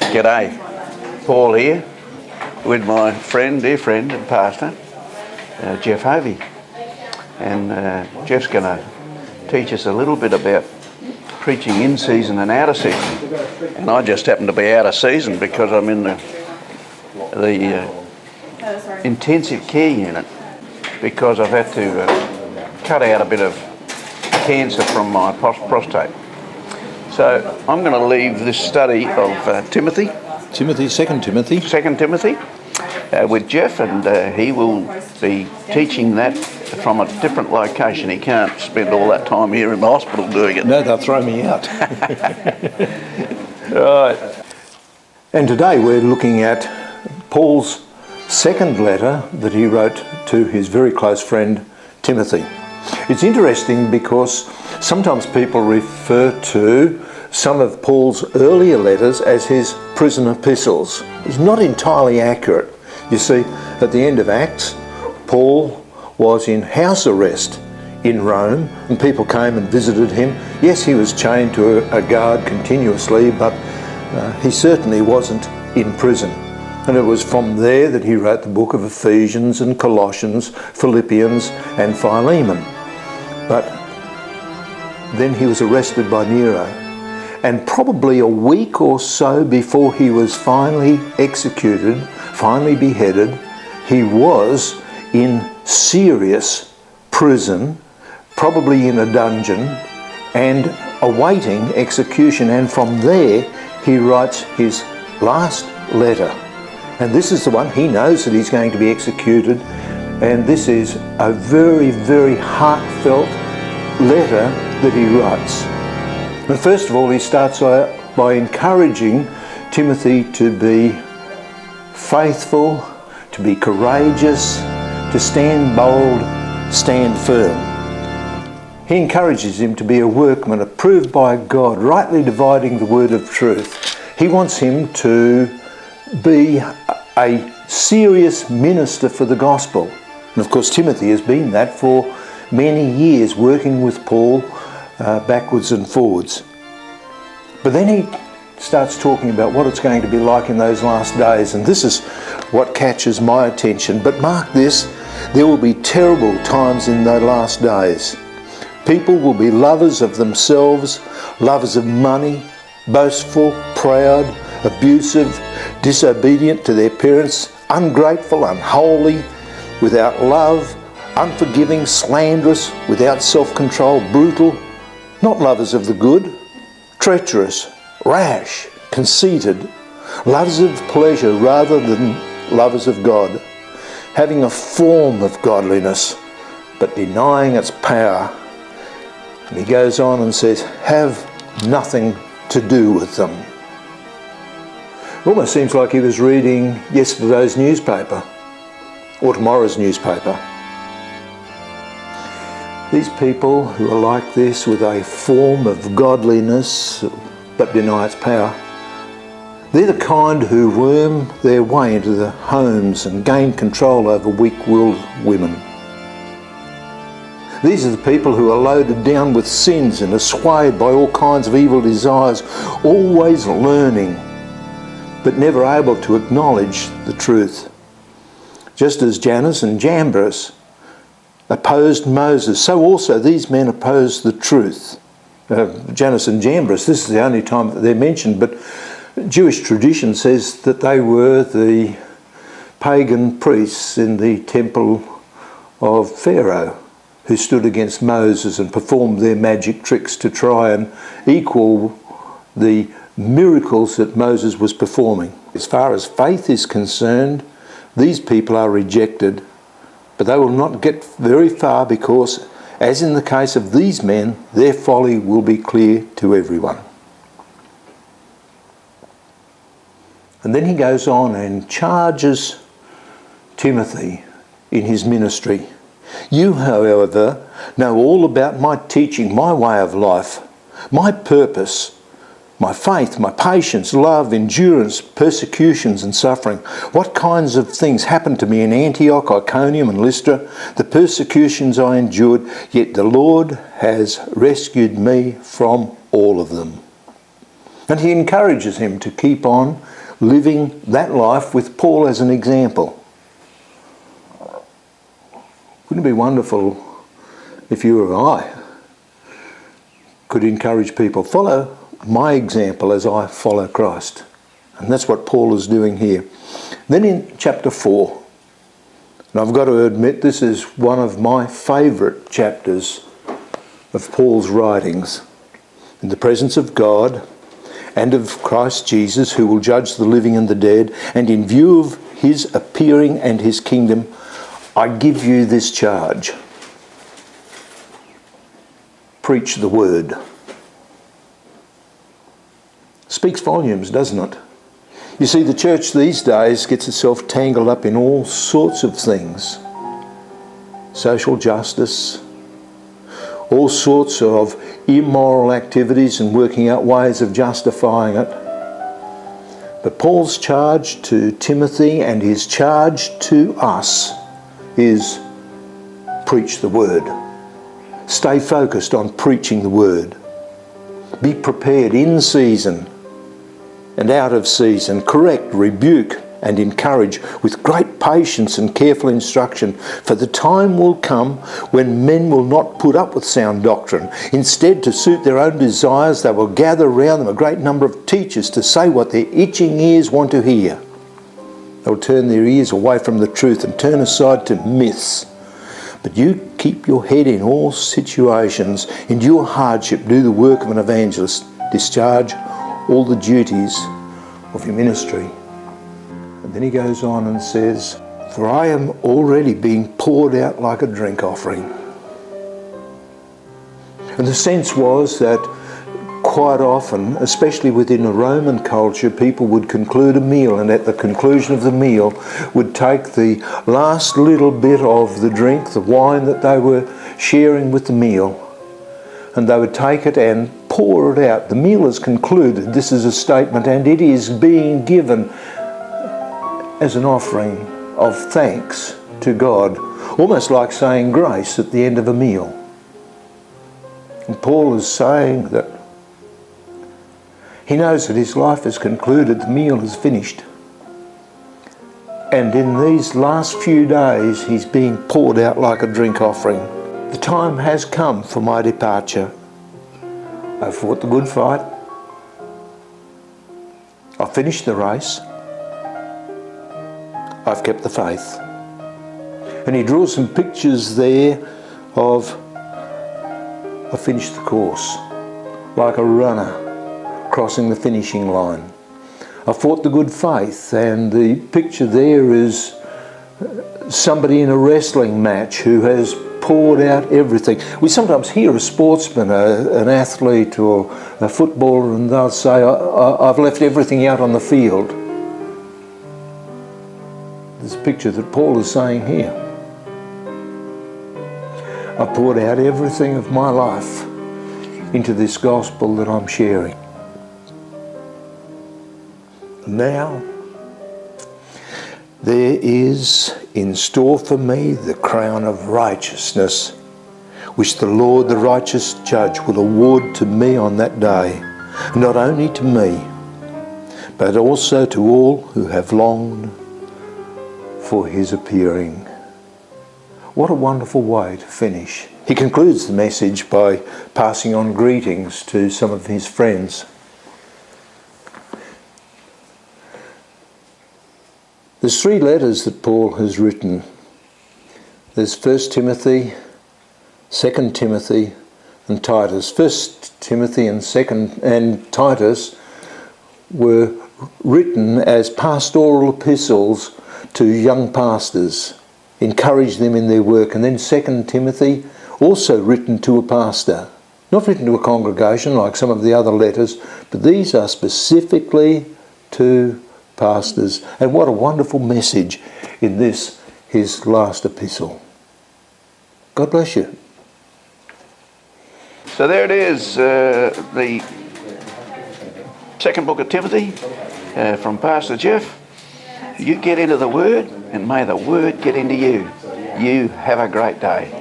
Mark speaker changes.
Speaker 1: G'day, Paul here with my dear friend and pastor, Geoff Hovey. And Geoff's going to teach us a little bit about preaching in season and out of season. And I just happen to be out of season because I'm in the intensive care unit because I've had to cut out a bit of cancer from my prostate. So I'm going to leave this study of Timothy, 2 Timothy, with Geoff, and he will be teaching that from a different location. He can't spend all that time here in the hospital doing it.
Speaker 2: No, they'll throw me out.
Speaker 1: Right.
Speaker 2: And today we're looking at Paul's second letter that he wrote to his very close friend Timothy. It's interesting because sometimes people refer to some of Paul's earlier letters as his prison epistles. It's not entirely accurate. You see, at the end of Acts, Paul was in house arrest in Rome, and people came and visited him. Yes, he was chained to a guard continuously, but he certainly wasn't in prison. And it was from there that he wrote the book of Ephesians and Colossians, Philippians and Philemon. But then he was arrested by Nero. And probably a week or so before he was finally executed, finally beheaded, he was in serious prison, probably in a dungeon, and awaiting execution. And from there he writes his last letter. And this is the one. He knows that he's going to be executed, and this is a very, very heartfelt letter that he writes. And first of all, he starts by encouraging Timothy to be faithful, to be courageous, to stand bold, stand firm. He encourages him to be a workman approved by God, rightly dividing the word of truth. He wants him to be a serious minister for the gospel. And of course, Timothy has been that for many years, working with Paul backwards and forwards. But then he starts talking about what it's going to be like in those last days, and this is what catches my attention. But mark this, there will be terrible times in the last days. People will be lovers of themselves, lovers of money, boastful, proud, abusive, disobedient to their parents, ungrateful, unholy, without love, unforgiving, slanderous, without self-control, brutal, not lovers of the good, treacherous, rash, conceited, lovers of pleasure rather than lovers of God, having a form of godliness but denying its power. And he goes on and says, have nothing to do with them. It almost seems like he was reading yesterday's newspaper or tomorrow's newspaper. These people who are like this, with a form of godliness but deny its power, they're the kind who worm their way into the homes and gain control over weak-willed women. These are the people who are loaded down with sins and are swayed by all kinds of evil desires, always learning, but never able to acknowledge the truth. Just as Jannes and Jambres opposed Moses, so also these men opposed the truth. Jannes and Jambres, this is the only time that they're mentioned, but Jewish tradition says that they were the pagan priests in the temple of Pharaoh who stood against Moses and performed their magic tricks to try and equal the miracles that Moses was performing. As far as faith is concerned, these people are rejected, but they will not get very far because, as in the case of these men, their folly will be clear to everyone. And then he goes on and charges Timothy in his ministry. You, however, know all about my teaching, my way of life, my purpose, my faith, my patience, love, endurance, persecutions and suffering. What kinds of things happened to me in Antioch, Iconium and Lystra, the persecutions I endured, yet the Lord has rescued me from all of them. And he encourages him to keep on living that life with Paul as an example. Wouldn't it be wonderful if you or I could encourage people, follow my example as I follow Christ? And that's what Paul is doing here. Then in chapter 4, and I've got to admit this is one of my favourite chapters of Paul's writings. In the presence of God and of Christ Jesus, who will judge the living and the dead, and in view of his appearing and his kingdom, I give you this charge. Preach the word. Speaks volumes, doesn't it? You see, the church these days gets itself tangled up in all sorts of things. Social justice, all sorts of immoral activities and working out ways of justifying it. But Paul's charge to Timothy and his charge to us is preach the word. Stay focused on preaching the word. Be prepared in season and out of season. Correct, rebuke and encourage with great patience and careful instruction, for the time will come when men will not put up with sound doctrine. Instead, to suit their own desires, they will gather round them a great number of teachers to say what their itching ears want to hear. They'll turn their ears away from the truth and turn aside to myths. But you keep your head in all situations, endure hardship, do the work of an evangelist, discharge all the duties of your ministry. And then he goes on and says, for I am already being poured out like a drink offering. And the sense was that quite often, especially within a Roman culture, people would conclude a meal, and at the conclusion of the meal would take the last little bit of the drink, the wine that they were sharing with the meal, and they would take it and pour it out. The meal is concluded, this is a statement, and it is being given as an offering of thanks to God, almost like saying grace at the end of a meal. And Paul is saying that he knows that his life is concluded, the meal is finished. And in these last few days, he's being poured out like a drink offering. The time has come for my departure. I've fought the good fight. I've finished the race. I've kept the faith. And he draws some pictures there of I finished the course, like a runner crossing the finishing line. I fought the good faith, and the picture there is somebody in a wrestling match who has poured out everything. We sometimes hear a sportsman, an athlete or a footballer, and they'll say, I've left everything out on the field. There's a picture that Paul is saying here. I poured out everything of my life into this gospel that I'm sharing. Now, there is in store for me the crown of righteousness, which the Lord, the righteous judge, will award to me on that day, not only to me, but also to all who have longed for his appearing. What a wonderful way to finish. He concludes the message by passing on greetings to some of his friends. There's 3 letters that Paul has written. There's 1 Timothy, 2 Timothy and Titus. 1 Timothy and Titus were written as pastoral epistles to young pastors, encourage them in their work. And then 2 Timothy, also written to a pastor, not written to a congregation like some of the other letters, but these are specifically to pastors. And what a wonderful message in this, his last epistle. God bless you.
Speaker 1: So there it is, the second book of Timothy from Pastor Geoff. You get into the Word, and may the Word get into you. You have a great day.